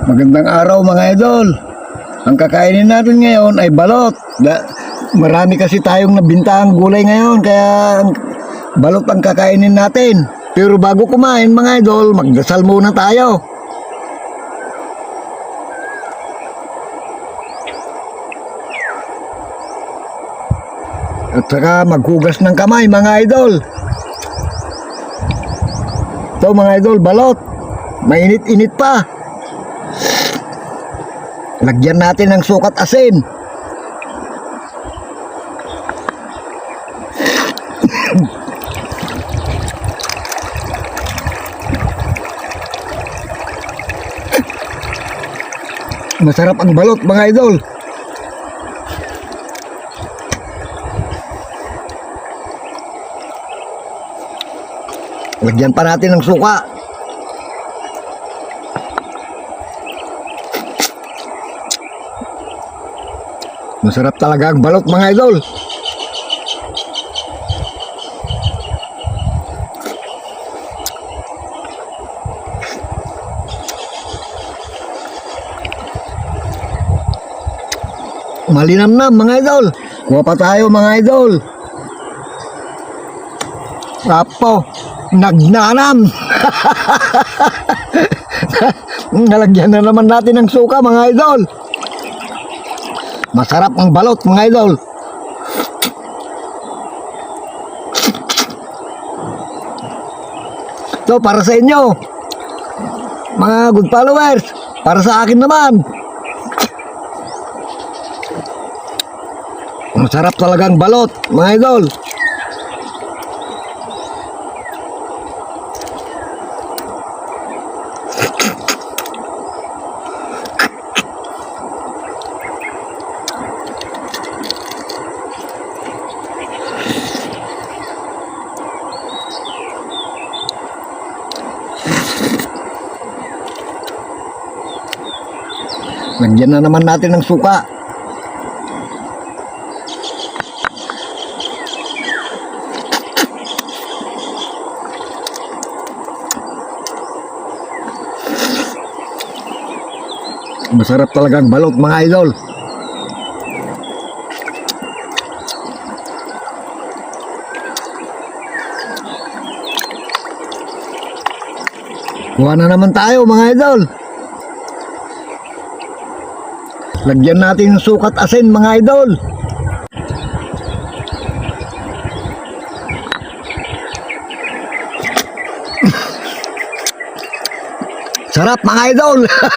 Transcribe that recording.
Magandang araw mga idol. Ang kakainin natin ngayon ay balot. Marami kasi tayong nabintang gulay ngayon kaya balot ang kakainin natin. Pero bago kumain mga idol, magdasal muna tayo. At saka maghugas ng kamay mga idol. Ito mga idol, balot. Mainit-init pa. Lagyan natin ng sukat asin. Masarap ang balot mga idol. Lagyan pa natin ng suka. Masarap talaga ang balot mga idol. Malinamnam mga idol. Kuha pa tayo mga idol. Apo, nagnanam. Nalagyan na naman natin ng suka mga idol. Masarap ang balot mga idol. So para sa inyo mga good followers, para sa akin naman, masarap talagang balot mga idol. Lagyan na naman natin ng suka. Masarap talaga ang balot mga idol. Kuha na naman tayo mga idol. Lagyan natin yung sukat asin mga idol. Sarap mga idol.